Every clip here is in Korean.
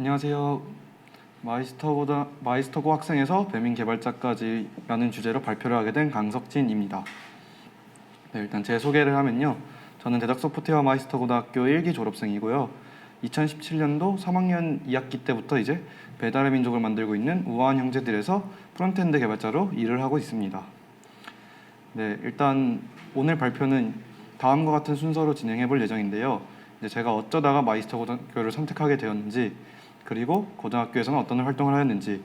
안녕하세요. 마이스터고 학생에서 배민 개발자까지라는 주제로 발표를 하게 된 강석진입니다. 네, 일단 제 소개를 하면요. 저는 대덕소프트웨어 마이스터고등학교 1기 졸업생이고요. 2017년도 3학년 2학기 때부터 이제 배달의 민족을 만들고 있는 우아한 형제들에서 프론트엔드 개발자로 일을 하고 있습니다. 네, 일단 오늘 발표는 다음과 같은 순서로 진행해 볼 예정인데요. 이제 제가 어쩌다가 마이스터고등학교를 선택하게 되었는지, 그리고 고등학교에서는 어떤 활동을 하였는지,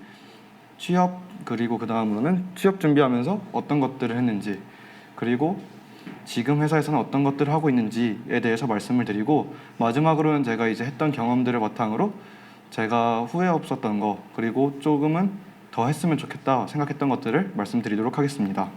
취업, 그리고 그 다음으로는 취업 준비하면서 어떤 것들을 했는지, 그리고 지금 회사에서는 어떤 것들을 하고 있는지에 대해서 말씀을 드리고, 마지막으로는 제가 이제 했던 경험들을 바탕으로 제가 후회 없었던 거, 그리고 조금은 더 했으면 좋겠다 생각했던 것들을 말씀드리도록 하겠습니다.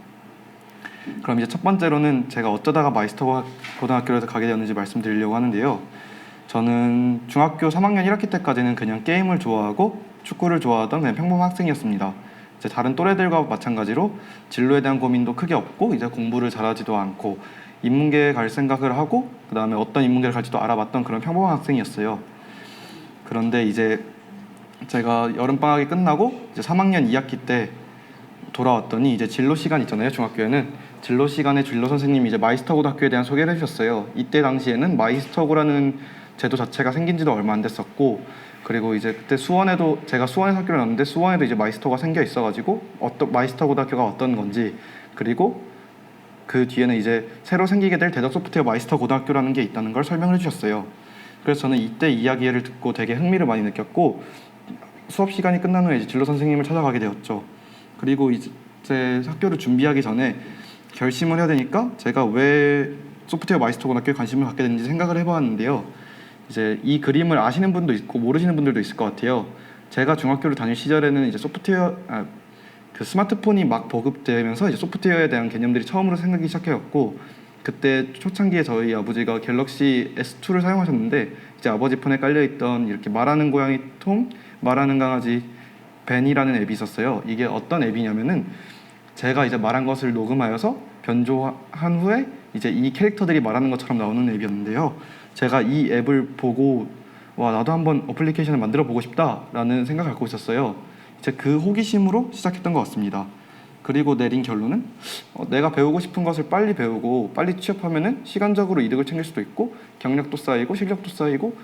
그럼 이제 첫 번째로는 제가 어쩌다가 마이스터고등학교를 가게 되었는지 말씀드리려고 하는데요. 저는 중학교 3학년 1학기 때까지는 그냥 게임을 좋아하고 축구를 좋아하던 그냥 평범한 학생이었습니다. 이제 다른 또래들과 마찬가지로 진로에 대한 고민도 크게 없고 이제 공부를 잘하지도 않고 인문계에 갈 생각을 하고 그 다음에 어떤 인문계를 갈지도 알아봤던 그런 평범한 학생이었어요. 그런데 이제 제가 여름방학이 끝나고 이제 3학년 2학기 때 돌아왔더니 이제 진로 시간 있잖아요. 중학교에는 진로 시간에 진로 선생님이 이제 마이스터고등학교에 대한 소개를 해주셨어요. 이때 당시에는 마이스터고라는 제도 자체가 생긴지도 얼마 안 됐었고, 그리고 이제 그때 수원에도 제가 수원에서 학교를 나왔는데 수원에도 이제 마이스터가 생겨 있어가지고 어떤 마이스터고등학교가 어떤 건지, 그리고 그 뒤에는 이제 새로 생기게 될 대덕소프트웨어 마이스터고등학교라는 게 있다는 걸 설명을 해주셨어요. 그래서 저는 이때 이야기를 듣고 되게 흥미를 많이 느꼈고 수업 시간이 끝난 후에 이제 진로 선생님을 찾아가게 되었죠. 그리고 이제 학교를 준비하기 전에 결심을 해야 되니까 제가 왜 소프트웨어 마이스터고등학교에 관심을 갖게 됐는지 생각을 해보았는데요. 이제 이 그림을 아시는 분도 있고 모르시는 분들도 있을 것 같아요. 제가 중학교를 다닐 시절에는 이제 그 스마트폰이 막 보급되면서 이제 소프트웨어에 대한 개념들이 처음으로 생기기 시작했고, 그때 초창기에 저희 아버지가 갤럭시 S2를 사용하셨는데 이제 아버지 폰에 깔려있던 이렇게 말하는 고양이 톰, 말하는 강아지 벤이라는 앱이 있었어요. 이게 어떤 앱이냐면은 제가 이제 말한 것을 녹음하여서 변조한 후에 이제 이 캐릭터들이 말하는 것처럼 나오는 앱이었는데요. 제가 이 앱을 보고 와, 나도 한번 어플리케이션을 만들어 보고 싶다라는 생각을 갖고 있었어요. 이제 그 호기심으로 시작했던 것 같습니다. 그리고 내린 결론은 내가 배우고 싶은 것을 빨리 배우고 빨리 취업하면은 시간적으로 이득을 챙길 수도 있고 경력도 쌓이고 실력도 쌓이고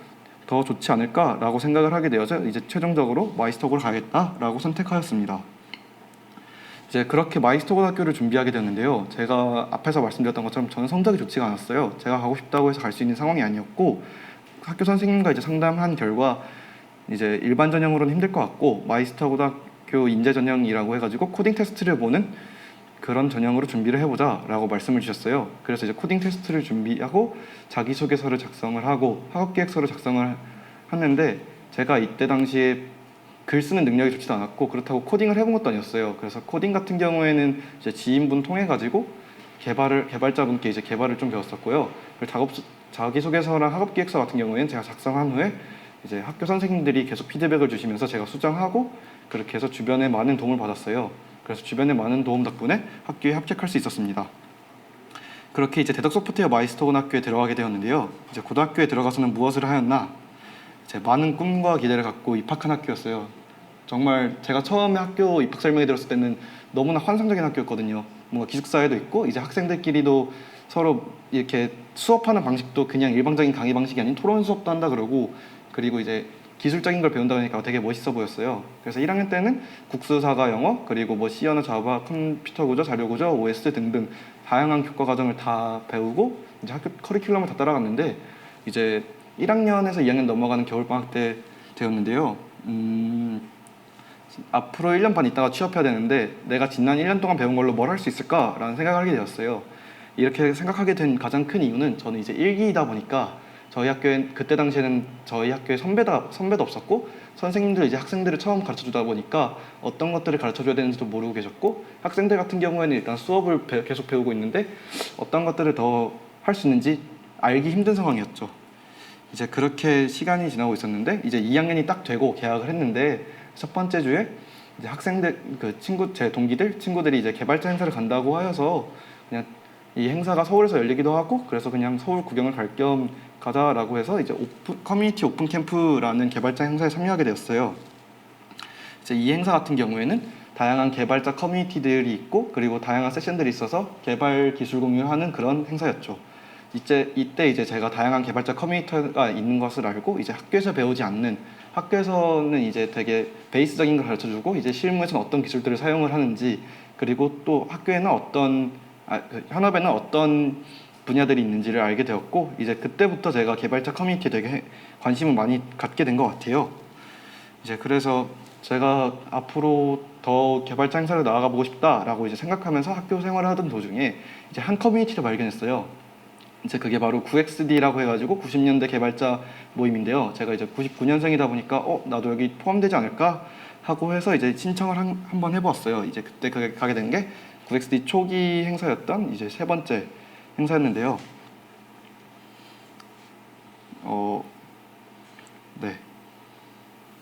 더 좋지 않을까라고 생각을 하게 되어서 이제 최종적으로 마이스터고를 가겠다라고 선택하였습니다. 이제 그렇게 마이스터고등학교를 준비하게 되었는데요. 제가 앞에서 말씀드렸던 것처럼 저는 성적이 좋지가 않았어요. 제가 가고 싶다고 해서 갈 수 있는 상황이 아니었고, 학교 선생님과 이제 상담한 결과 이제 일반 전형으로는 힘들 것 같고 마이스터고등학교 인재 전형이라고 해가지고 코딩 테스트를 보는 그런 전형으로 준비를 해보자라고 말씀을 주셨어요. 그래서 이제 코딩 테스트를 준비하고 자기소개서를 작성을 하고 학업계획서를 작성을 하는데, 제가 이때 당시에 글 쓰는 능력이 좋지도 않았고 그렇다고 코딩을 해본 것도 아니었어요. 그래서 코딩 같은 경우에는 이제 지인분 통해 가지고 개발자분께 이제 개발을 좀 배웠었고요. 그리고 자기소개서랑 학업기획서 같은 경우에는 제가 작성한 후에 이제 학교 선생님들이 계속 피드백을 주시면서 제가 수정하고 그렇게 해서 주변에 많은 도움을 받았어요. 그래서 주변의 많은 도움 덕분에 학교에 합격할 수 있었습니다. 그렇게 이제 대덕소프트웨어 마이스터고등학교에 들어가게 되었는데요. 이제 고등학교에 들어가서는 무엇을 하였나? 제 많은 꿈과 기대를 갖고 입학한 학교였어요. 정말 제가 처음에 학교 입학 설명회 들었을 때는 너무나 환상적인 학교였거든요. 뭔가 기숙사에도 있고 이제 학생들끼리도 서로 이렇게 수업하는 방식도 그냥 일방적인 강의 방식이 아닌 토론 수업도 한다 그러고, 그리고 이제 기술적인 걸 배운다 보니까 되게 멋있어 보였어요. 그래서 1학년 때는 국수사과 영어, 그리고 뭐 C 언어, 자바, 컴퓨터 구조, 자료 구조, OS 등등 다양한 교과 과정을 다 배우고 이제 학교 커리큘럼을 다 따라갔는데, 이제 1학년에서 2학년 넘어가는 겨울방학 때 되었는데요. 앞으로 1년 반 있다가 취업해야 되는데 내가 지난 1년 동안 배운 걸로 뭘 할 수 있을까라는 생각을 하게 되었어요. 이렇게 생각하게 된 가장 큰 이유는 저는 이제 1기이다 보니까 저희 학교엔 그때 당시에는 저희 학교에 선배도 없었고 선생님들 이제 학생들을 처음 가르쳐주다 보니까 어떤 것들을 가르쳐줘야 되는지도 모르고 계셨고, 학생들 같은 경우에는 일단 수업을 계속 배우고 있는데 어떤 것들을 더 할 수 있는지 알기 힘든 상황이었죠. 이제 그렇게 시간이 지나고 있었는데 이제 2학년이 딱 되고 개학을 했는데 첫 번째 주에 이제 학생들 제 친구들이 이제 개발자 행사를 간다고 하여서 그냥 이 행사가 서울에서 열리기도 하고 그래서 그냥 서울 구경을 갈 겸 가자라고 해서 이제 커뮤니티 오픈 캠프라는 개발자 행사에 참여하게 되었어요. 이제 이 행사 같은 경우에는 다양한 개발자 커뮤니티들이 있고 그리고 다양한 세션들이 있어서 개발 기술 공유를 하는 그런 행사였죠. 이때 이제 제가 다양한 개발자 커뮤니티가 있는 것을 알고 이제 학교에서 배우지 않는, 학교에서는 이제 되게 베이스적인 걸 가르쳐주고 이제 실무에서는 어떤 기술들을 사용을 하는지, 그리고 또 학교에는 현업에는 어떤 분야들이 있는지를 알게 되었고, 이제 그때부터 제가 개발자 커뮤니티에 되게 관심을 많이 갖게 된 것 같아요. 이제 그래서 제가 앞으로 더 개발자 행사를 나아가 보고 싶다라고 이제 생각하면서 학교 생활을 하던 도중에 이제 한 커뮤니티를 발견했어요. 이제 그게 바로 9XD라고 해가지고 90년대 개발자 모임인데요. 제가 이제 99년생이다 보니까 나도 여기 포함되지 않을까 하고 해서 이제 신청을 한번 해보았어요. 이제 그때 그게 가게 된 게 9XD 초기 행사였던 이제 세 번째 행사였는데요. 네.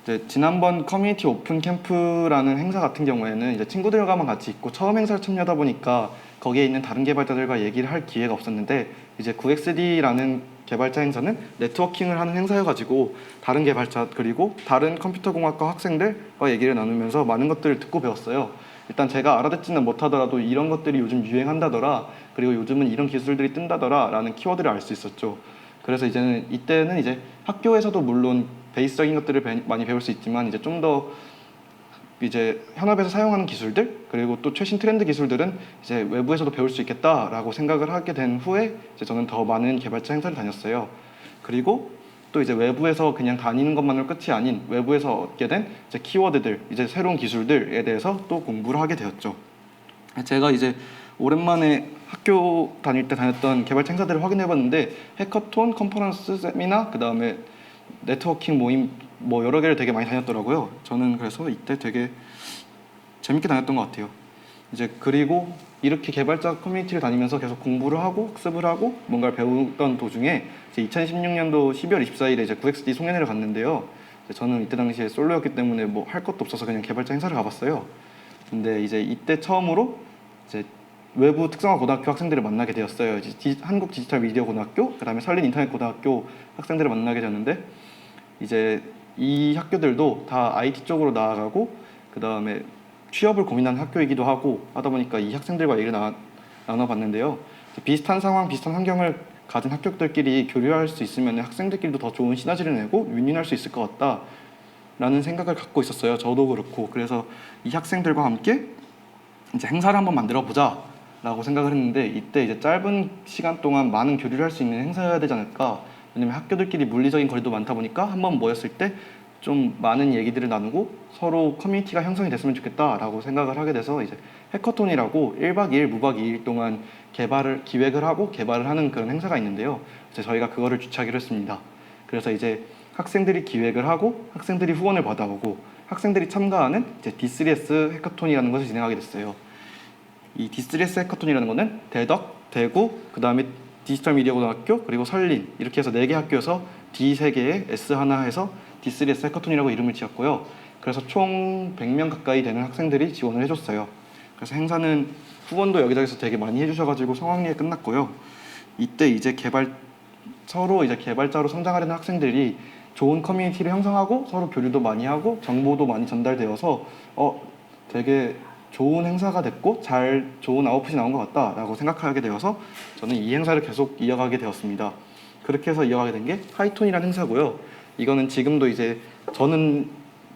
이제 지난번 커뮤니티 오픈 캠프라는 행사 같은 경우에는 이제 친구들과만 같이 있고 처음 행사를 참여하다 보니까 거기에 있는 다른 개발자들과 얘기를 할 기회가 없었는데, 이제 9XD라는 개발자 행사는 네트워킹을 하는 행사여가지고 다른 개발자 그리고 다른 컴퓨터공학과 학생들과 얘기를 나누면서 많은 것들을 듣고 배웠어요. 일단 제가 알아듣지는 못하더라도 이런 것들이 요즘 유행한다더라, 그리고 요즘은 이런 기술들이 뜬다더라 라는 키워드를 알 수 있었죠. 그래서 이때는 이제 학교에서도 물론 베이스적인 것들을 많이 배울 수 있지만 이제 좀 더 이제 현업에서 사용하는 기술들 그리고 또 최신 트렌드 기술들은 이제 외부에서도 배울 수 있겠다라고 생각을 하게 된 후에 이제 저는 더 많은 개발자 행사를 다녔어요. 그리고 또 이제 외부에서 그냥 다니는 것만으로 끝이 아닌 외부에서 얻게 된 이제 키워드들, 이제 새로운 기술들에 대해서 또 공부를 하게 되었죠. 제가 이제 오랜만에 학교 다닐 때 다녔던 개발자 행사들을 확인해봤는데 해커톤, 컨퍼런스, 세미나, 그 다음에 네트워킹 모임 뭐 여러 개를 되게 많이 다녔더라고요. 저는 그래서 이때 되게 재밌게 다녔던 것 같아요. 이제 그리고 이렇게 개발자 커뮤니티를 다니면서 계속 공부를 하고 학습을 하고 뭔가를 배우던 도중에 이제 2016년도 12월 24일에 이제 9XD 송년회를 갔는데요. 저는 이때 당시에 솔로였기 때문에 뭐 할 것도 없어서 그냥 개발자 행사를 가봤어요. 근데 이제 이때 처음으로 이제 외부 특성화 고등학교 학생들을 만나게 되었어요. 이제 한국 디지털 미디어 고등학교, 그다음에 설린 인터넷 고등학교 학생들을 만나게 되었는데, 이제 이 학교들도 다 IT 쪽으로 나아가고 그다음에 취업을 고민하는 학교이기도 하고 하다 보니까 이 학생들과 얘기를 나눠봤는데요. 비슷한 상황, 비슷한 환경을 가진 학교들끼리 교류할 수 있으면 학생들끼리도 더 좋은 시너지를 내고 윈윈할 수 있을 것 같다라는 생각을 갖고 있었어요. 저도 그렇고. 그래서 이 학생들과 함께 이제 행사를 한번 만들어 보자라고 생각을 했는데, 이때 이제 짧은 시간 동안 많은 교류를 할 수 있는 행사여야 되지 않을까. 왜냐면 학교들끼리 물리적인 거리도 많다 보니까 한번 모였을 때 좀 많은 얘기들을 나누고 서로 커뮤니티가 형성이 됐으면 좋겠다라고 생각을 하게 돼서 이제 해커톤이라고 1박 2일, 무박 2일 동안 기획을 하고 개발을 하는 그런 행사가 있는데요. 이제 저희가 그거를 주최하기로 했습니다. 그래서 이제 학생들이 기획을 하고 학생들이 후원을 받아오고 학생들이 참가하는 이제 D3S 해커톤이라는 것을 진행하게 됐어요. 이 D3S 해커톤이라는 거는 대덕, 대구, 그 다음에 디지털 미디어 고등학교, 그리고 설린, 이렇게 해서 4개 학교에서 D 3개에 S 하나 해서 D3S 해커톤이라고 이름을 지었고요. 그래서 총 100명 가까이 되는 학생들이 지원을 해줬어요. 그래서 행사는 후원도 여기저기서 되게 많이 해주셔가지고 성황리에 끝났고요. 이때 이제 서로 이제 개발자로 성장하려는 학생들이 좋은 커뮤니티를 형성하고 서로 교류도 많이 하고 정보도 많이 전달되어서 되게 좋은 행사가 됐고 좋은 아웃풋이 나온 것 같다라고 생각하게 되어서 저는 이 행사를 계속 이어가게 되었습니다. 그렇게 해서 이어가게 된 게 하이톤이라는 행사고요. 이거는 지금도 이제 저는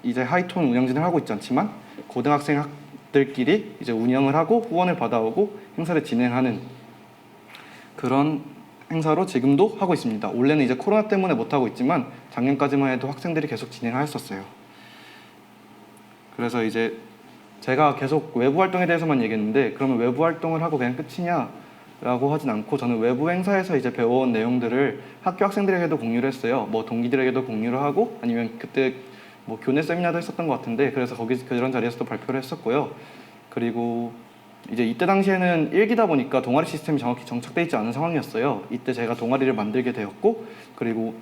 이제 하이톤 운영진을 하고 있지 않지만 고등학생들끼리 이제 운영을 하고 후원을 받아오고 행사를 진행하는 그런 행사로 지금도 하고 있습니다. 원래는 이제 코로나 때문에 못 하고 있지만 작년까지만 해도 학생들이 계속 진행하였었어요. 그래서 이제 제가 계속 외부 활동에 대해서만 얘기했는데, 그러면 외부 활동을 하고 그냥 끝이냐? 라고 하진 않고 저는 외부 행사에서 이제 배워온 내용들을 학교 학생들에게도 공유를 했어요. 뭐 동기들에게도 공유를 하고 아니면 그때 뭐 교내 세미나도 했었던 것 같은데, 그래서 그런 자리에서도 발표를 했었고요. 그리고 이제 이때 당시에는 1기다 보니까 동아리 시스템이 정확히 정착되어 있지 않은 상황이었어요. 이때 제가 동아리를 만들게 되었고, 그리고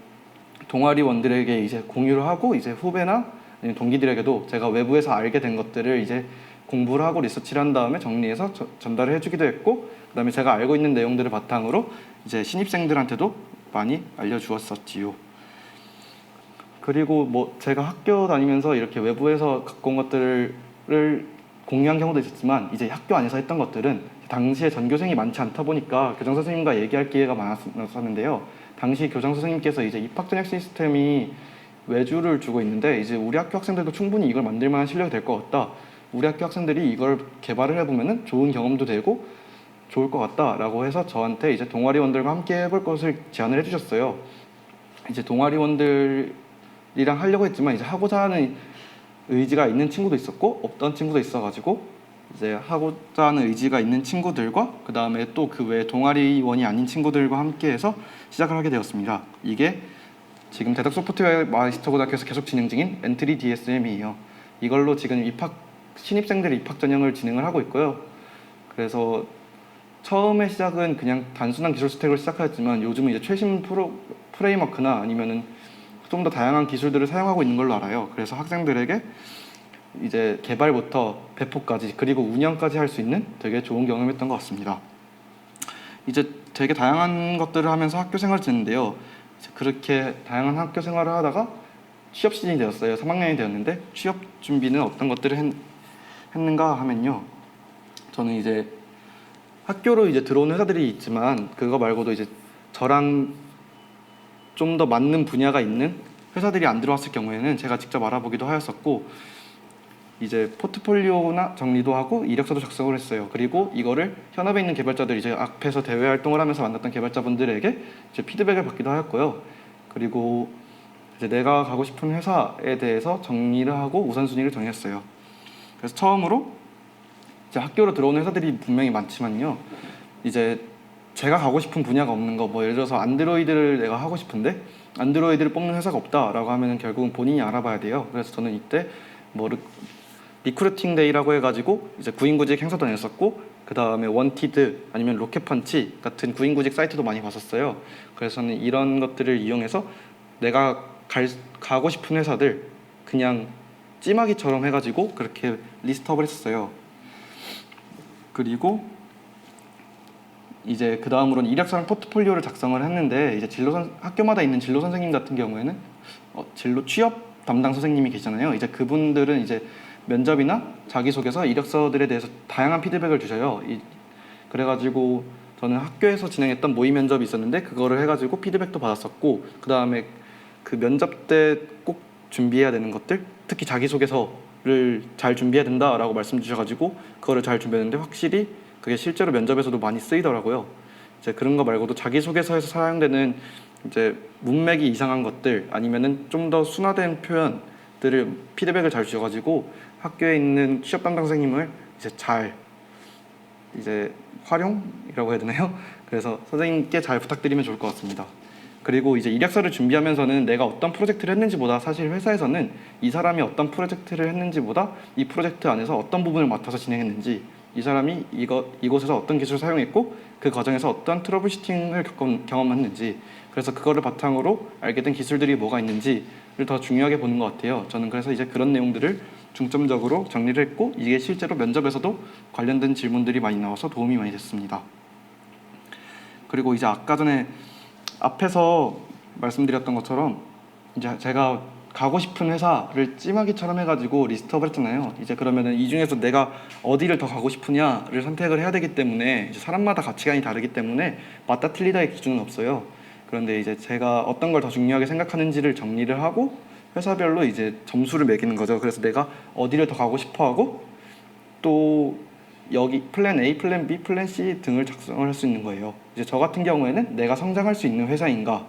동아리원들에게 이제 공유를 하고 이제 후배나 동기들에게도 제가 외부에서 알게 된 것들을 이제 공부를 하고 리서치를 한 다음에 정리해서 전달을 해주기도 했고, 그다음에 제가 알고 있는 내용들을 바탕으로 이제 신입생들한테도 많이 알려주었었지요. 그리고 뭐 제가 학교 다니면서 이렇게 외부에서 갖고 온 것들을 공유한 경우도 있었지만 이제 학교 안에서 했던 것들은 당시에 전교생이 많지 않다 보니까 교장 선생님과 얘기할 기회가 많았었는데요. 당시 교장 선생님께서 이제 입학 전형 시스템이 외주를 주고 있는데 이제 우리 학교 학생들도 충분히 이걸 만들 만한 실력이 될 것 같다. 우리 학교 학생들이 이걸 개발을 해보면은 좋은 경험도 되고 좋을 것 같다라고 해서 저한테 이제 동아리원들과 함께 해볼 것을 제안을 해주셨어요. 이제 동아리원들이랑 하려고 했지만 이제 하고자 하는 의지가 있는 친구도 있었고 없던 친구도 있어가지고 이제 하고자 하는 의지가 있는 친구들과 그 다음에 또 그 외 동아리원이 아닌 친구들과 함께해서 시작을 하게 되었습니다. 이게 지금 대덕 소프트웨어 마이스터고등학교에서 계속 진행 중인 엔트리 DSM이에요. 이걸로 지금 신입생들의 입학 전형을 진행을 하고 있고요. 그래서 처음에 시작은 그냥 단순한 기술 스택으로 시작하였지만 요즘은 이제 최신 프레임워크나 아니면은 좀 더 다양한 기술들을 사용하고 있는 걸로 알아요. 그래서 학생들에게 이제 개발부터 배포까지 그리고 운영까지 할 수 있는 되게 좋은 경험이었던 것 같습니다. 이제 되게 다양한 것들을 하면서 학교 생활을 지냈는데요. 그렇게 다양한 학교 생활을 하다가 취업 시즌이 되었어요. 3학년이 되었는데 취업 준비는 어떤 것들을 했는가 하면요. 저는 이제 학교로 이제 들어온 회사들이 있지만 그거 말고도 이제 저랑 좀 더 맞는 분야가 있는 회사들이 안 들어왔을 경우에는 제가 직접 알아보기도 하였었고 이제 포트폴리오나 정리도 하고 이력서도 작성을 했어요. 그리고 이거를 현업에 있는 개발자들 이제 앞에서 대외 활동을 하면서 만났던 개발자분들에게 이제 피드백을 받기도 하였고요. 그리고 이제 내가 가고 싶은 회사에 대해서 정리를 하고 우선순위를 정했어요. 그래서 처음으로 이제 학교로 들어오는 회사들이 분명히 많지만요. 이제 제가 가고 싶은 분야가 없는 거, 뭐 예를 들어서 안드로이드를 내가 하고 싶은데 안드로이드를 뽑는 회사가 없다라고 하면은 결국은 본인이 알아봐야 돼요. 그래서 저는 이때 뭐 리크루팅 데이라고 해가지고 이제 구인구직 행사도 다녔었고 그 다음에 원티드 아니면 로켓펀치 같은 구인구직 사이트도 많이 봤었어요. 그래서 저는 이런 것들을 이용해서 내가 가고 싶은 회사들 그냥 찌마기처럼 해가지고 그렇게 리스트업을 했었어요. 그리고 이제 그 다음으로는 이력서랑 포트폴리오를 작성을 했는데 이제 학교마다 있는 진로 선생님 같은 경우에는 진로 취업 담당 선생님이 계시잖아요. 이제 그분들은 이제 면접이나 자기소개서, 이력서들에 대해서 다양한 피드백을 주셔요. 그래가지고 저는 학교에서 진행했던 모의 면접이 있었는데 그거를 해가지고 피드백도 받았었고 그 다음에 그 면접 때 꼭 준비해야 되는 것들 특히 자기소개서를 잘 준비해야 된다라고 말씀 주셔가지고 그거를 잘 준비했는데 확실히 그게 실제로 면접에서도 많이 쓰이더라고요. 이제 그런 거 말고도 자기소개서에서 사용되는 이제 문맥이 이상한 것들 아니면은 좀 더 순화된 표현들을 피드백을 잘 주셔가지고 학교에 있는 취업 담당 선생님을 이제 활용이라고 해야 되나요? 그래서 선생님께 잘 부탁드리면 좋을 것 같습니다. 그리고 이제 이력서를 준비하면서는 내가 어떤 프로젝트를 했는지보다 사실 회사에서는 이 사람이 어떤 프로젝트를 했는지보다 이 프로젝트 안에서 어떤 부분을 맡아서 진행했는지 이 사람이 이곳에서 어떤 기술을 사용했고 그 과정에서 어떤 트러블 슈팅을 경험했는지 그래서 그거를 바탕으로 알게 된 기술들이 뭐가 있는지를 더 중요하게 보는 것 같아요. 저는 그래서 이제 그런 내용들을 중점적으로 정리를 했고 이게 실제로 면접에서도 관련된 질문들이 많이 나와서 도움이 많이 됐습니다. 그리고 이제 아까 전에 앞에서 말씀드렸던 것처럼 이제 제가 가고 싶은 회사를 찜하기처럼 해가지고 리스트업을 했잖아요. 이제 그러면은 이 중에서 내가 어디를 더 가고 싶으냐를 선택을 해야 되기 때문에 이제 사람마다 가치관이 다르기 때문에 맞다 틀리다의 기준은 없어요. 그런데 이제 제가 어떤 걸 더 중요하게 생각하는지를 정리를 하고 회사별로 이제 점수를 매기는 거죠. 그래서 내가 어디를 더 가고 싶어하고 또 여기 플랜 A, 플랜 B, 플랜 C 등을 작성을 할 수 있는 거예요. 이제 저 같은 경우에는 내가 성장할 수 있는 회사인가,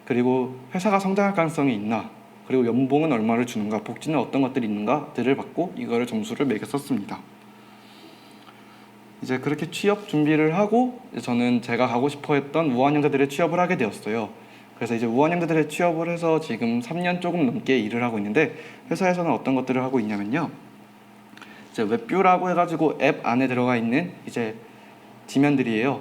그리고 회사가 성장할 가능성이 있나, 그리고 연봉은 얼마를 주는가, 복지는 어떤 것들이 있는가들을 받고 이거를 점수를 매겨 썼습니다. 이제 그렇게 취업 준비를 하고 저는 제가 가고 싶어했던 우한영대들의 취업을 하게 되었어요. 그래서 이제 우한영대들의 취업을 해서 지금 3년 조금 넘게 일을 하고 있는데 회사에서는 어떤 것들을 하고 있냐면요. 이제 웹뷰라고 해가지고 앱 안에 들어가 있는 이제 지면들이에요.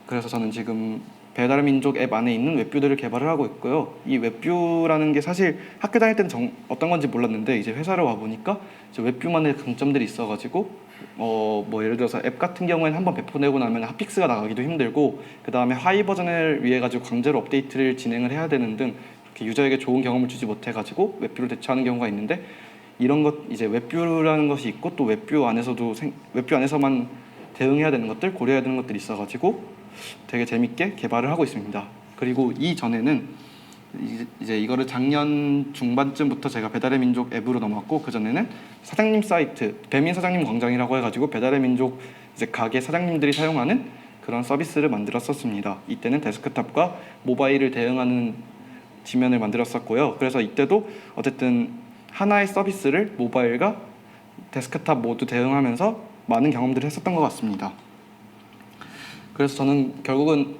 그래서 저는 지금 배달의 민족 앱 안에 있는 웹뷰들을 개발을 하고 있고요. 이 웹뷰라는 게 사실 학교 다닐 때는 어떤 건지 몰랐는데 이제 회사를 와 보니까 이제 웹뷰만의 강점들이 있어가지고 뭐 예를 들어서 앱 같은 경우에는 한번 배포되고 나면 핫픽스가 나가기도 힘들고 그 다음에 하이 버전을 위해 가지고 강제로 업데이트를 진행을 해야 되는 등 이렇게 유저에게 좋은 경험을 주지 못해 가지고 웹뷰를 대처하는 경우가 있는데 이런 것 이제 웹뷰라는 것이 있고 또 웹뷰 안에서만 대응해야 되는 것들 고려해야 되는 것들이 있어가지고 되게 재밌게 개발을 하고 있습니다. 그리고 이전에는 이제 이거를 작년 중반쯤부터 제가 배달의 민족 앱으로 넘어갔고 그 전에는 사장님 사이트 배민 사장님 광장이라고 해가지고 배달의 민족 이제 가게 사장님들이 사용하는 그런 서비스를 만들었었습니다. 이때는 데스크탑과 모바일을 대응하는 지면을 만들었었고요. 그래서 이때도 어쨌든 하나의 서비스를 모바일과 데스크탑 모두 대응하면서 많은 경험들을 했었던 것 같습니다. 그래서 저는 결국은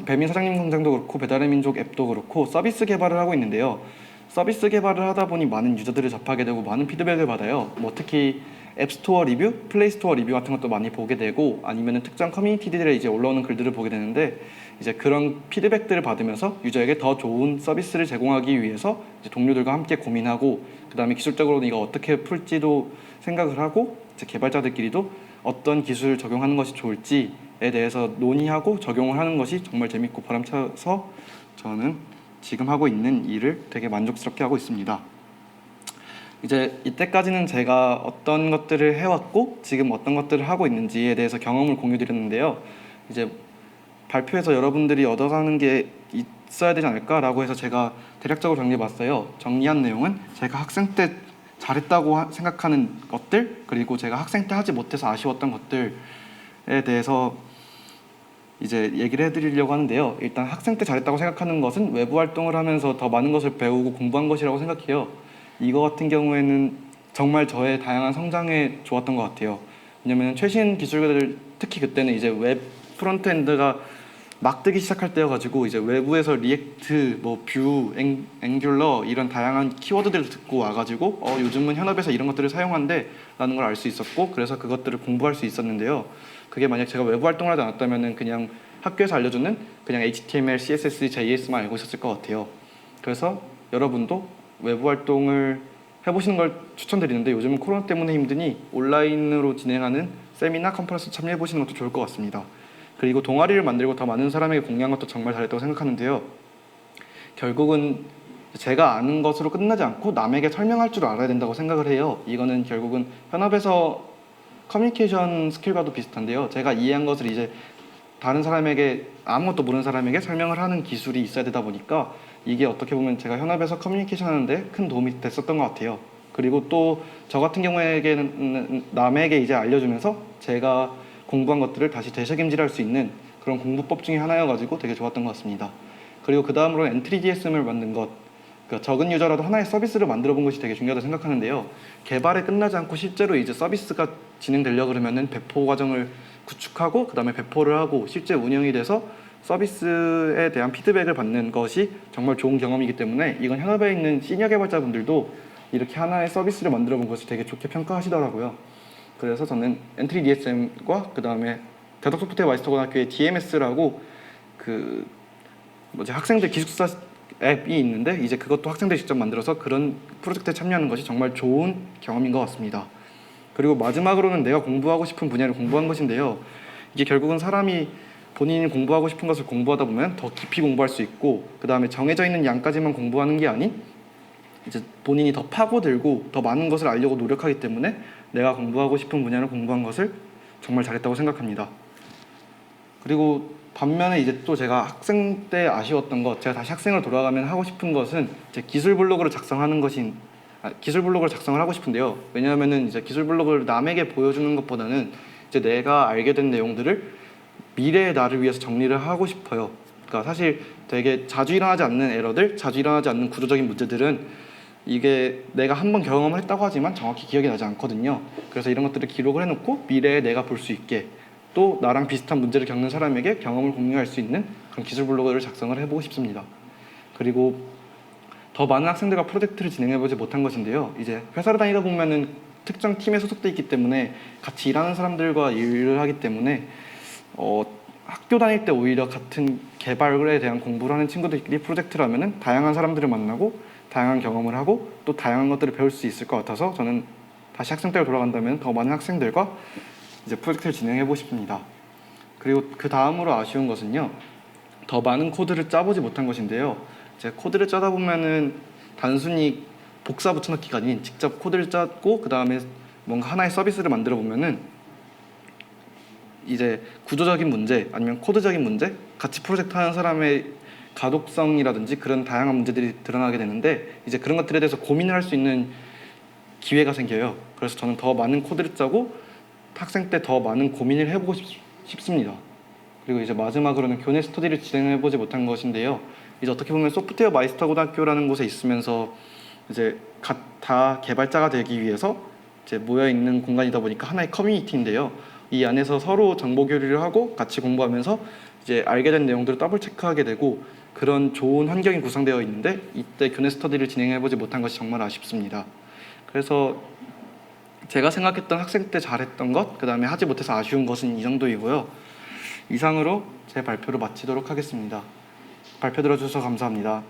배민 사장님 광장도 그렇고 배달의 민족 앱도 그렇고 서비스 개발을 하고 있는데요. 서비스 개발을 하다 보니 많은 유저들을 접하게 되고 많은 피드백을 받아요. 뭐 특히 앱스토어 리뷰, 플레이스토어 리뷰 같은 것도 많이 보게 되고 아니면은 특정 커뮤니티들에 이제 올라오는 글들을 보게 되는데 이제 그런 피드백들을 받으면서 유저에게 더 좋은 서비스를 제공하기 위해서 이제 동료들과 함께 고민하고 그다음에 기술적으로 이거 어떻게 풀지도 생각을 하고 이제 개발자들끼리도 어떤 기술을 적용하는 것이 좋을지에 대해서 논의하고 적용을 하는 것이 정말 재밌고 보람차서 저는 지금 하고 있는 일을 되게 만족스럽게 하고 있습니다. 이제 이때까지는 제가 어떤 것들을 해왔고 지금 어떤 것들을 하고 있는지에 대해서 경험을 공유드렸는데요. 이제 발표에서 여러분들이 얻어가는 게 있어야 되지 않을까라고 해서 제가 대략적으로 정리해봤어요. 정리한 내용은 제가 학생 때 잘했다고 생각하는 것들 그리고 제가 학생 때 하지 못해서 아쉬웠던 것들에 대해서 이제 얘기를 해드리려고 하는데요. 일단 학생 때 잘했다고 생각하는 것은 외부 활동을 하면서 더 많은 것을 배우고 공부한 것이라고 생각해요. 이거 같은 경우에는 정말 저의 다양한 성장에 좋았던 것 같아요. 왜냐면 최신 기술들 특히 그때는 이제 웹 프론트엔드가 막 뜨기 시작할 때여가지고 이제 외부에서 리액트, 뭐 뷰, 앵귤러 이런 다양한 키워드들을 듣고 와가지고 요즘은 현업에서 이런 것들을 사용한대 라는 걸 알 수 있었고 그래서 그것들을 공부할 수 있었는데요. 그게 만약 제가 외부 활동을 하지 않았다면 그냥 학교에서 알려주는 그냥 HTML, CSS, JS만 알고 있었을 것 같아요. 그래서 여러분도 외부 활동을 해보시는 걸 추천드리는데 요즘은 코로나 때문에 힘드니 온라인으로 진행하는 세미나, 컨퍼런스 참여해보시는 것도 좋을 것 같습니다. 그리고 동아리를 만들고 더 많은 사람에게 공유한 것도 정말 잘했다고 생각하는데요. 결국은 제가 아는 것으로 끝나지 않고 남에게 설명할 줄 알아야 된다고 생각을 해요. 이거는 결국은 현업에서 커뮤니케이션 스킬과도 비슷한데요. 제가 이해한 것을 이제 다른 사람에게 아무것도 모르는 사람에게 설명을 하는 기술이 있어야 되다 보니까 이게 어떻게 보면 제가 현업에서 커뮤니케이션 하는데 큰 도움이 됐었던 것 같아요. 그리고 또 저 같은 경우에는 남에게 이제 알려주면서 제가 공부한 것들을 다시 되새김질할 수 있는 그런 공부법 중에 하나여가지고 되게 좋았던 것 같습니다. 그리고 그 다음으로 엔트리 DSM을 만든 것, 그러니까 적은 유저라도 하나의 서비스를 만들어 본 것이 되게 중요하다고 생각하는데요. 개발에 끝나지 않고 실제로 이제 서비스가 진행되려고 그러면은 배포 과정을 구축하고 그 다음에 배포를 하고 실제 운영이 돼서 서비스에 대한 피드백을 받는 것이 정말 좋은 경험이기 때문에 이건 현업에 있는 시니어 개발자분들도 이렇게 하나의 서비스를 만들어 본 것을 되게 좋게 평가하시더라고요. 그래서 저는 엔트리 DSM과 그 다음에 대덕소프트웨어 마이스터고등학교의 DMS라고 그 학생들 기숙사 앱이 있는데 이제 그것도 학생들이 직접 만들어서 그런 프로젝트에 참여하는 것이 정말 좋은 경험인 것 같습니다. 그리고 마지막으로는 내가 공부하고 싶은 분야를 공부한 것인데요. 이게 결국은 사람이 본인이 공부하고 싶은 것을 공부하다 보면 더 깊이 공부할 수 있고 그 다음에 정해져 있는 양까지만 공부하는 게 아닌 이제 본인이 더 파고들고 더 많은 것을 알려고 노력하기 때문에 내가 공부하고 싶은 분야를 공부한 것을 정말 잘했다고 생각합니다. 그리고 반면에 이제 또 제가 학생 때 아쉬웠던 것, 제가 다시 학생으로 돌아가면 하고 싶은 것은 이제 기술 블로그를 작성하는 것인 기술 블로그를 작성을 하고 싶은데요. 왜냐하면은 이제 기술 블로그를 남에게 보여주는 것보다는 이제 내가 알게 된 내용들을 미래의 나를 위해서 정리를 하고 싶어요. 그러니까 사실 되게 자주 일어나지 않는 에러들, 자주 일어나지 않는 구조적인 문제들은 이게 내가 한번 경험을 했다고 하지만 정확히 기억이 나지 않거든요. 그래서 이런 것들을 기록을 해놓고 미래에 내가 볼 수 있게 또 나랑 비슷한 문제를 겪는 사람에게 경험을 공유할 수 있는 그런 기술 블로그를 작성을 해보고 싶습니다. 그리고 더 많은 학생들과 프로젝트를 진행해보지 못한 것인데요. 이제 회사를 다니다 보면은 특정 팀에 소속돼 있기 때문에 같이 일하는 사람들과 일을 하기 때문에 학교 다닐 때 오히려 같은 개발에 대한 공부를 하는 친구들끼리 프로젝트를 하면은 다양한 사람들을 만나고 다양한 경험을 하고 또 다양한 것들을 배울 수 있을 것 같아서 저는 다시 학생 때로 돌아간다면 더 많은 학생들과 이제 프로젝트를 진행해 보고 싶습니다. 그리고 그 다음으로 아쉬운 것은요, 더 많은 코드를 짜보지 못한 것인데요. 이제 코드를 짜다 보면은 단순히 복사 붙여넣기가 아닌 직접 코드를 짜고 그 다음에 뭔가 하나의 서비스를 만들어 보면은 이제 구조적인 문제 아니면 코드적인 문제, 같이 프로젝트 하는 사람의 가독성이라든지 그런 다양한 문제들이 드러나게 되는데 이제 그런 것들에 대해서 고민을 할 수 있는 기회가 생겨요. 그래서 저는 더 많은 코드를 짜고 학생 때 더 많은 고민을 해보고 싶습니다. 그리고 이제 마지막으로는 교내 스터디를 진행해보지 못한 것인데요. 이제 어떻게 보면 소프트웨어 마이스터 고등학교라는 곳에 있으면서 이제 다 개발자가 되기 위해서 이제 모여 있는 공간이다 보니까 하나의 커뮤니티인데요. 이 안에서 서로 정보 교류를 하고 같이 공부하면서 이제 알게 된 내용들을 더블 체크하게 되고 그런 좋은 환경이 구성되어 있는데 이때 교내 스터디를 진행해보지 못한 것이 정말 아쉽습니다. 그래서 제가 생각했던 학생 때 잘했던 것, 그 다음에 하지 못해서 아쉬운 것은 이 정도이고요. 이상으로 제 발표를 마치도록 하겠습니다. 발표 들어주셔서 감사합니다.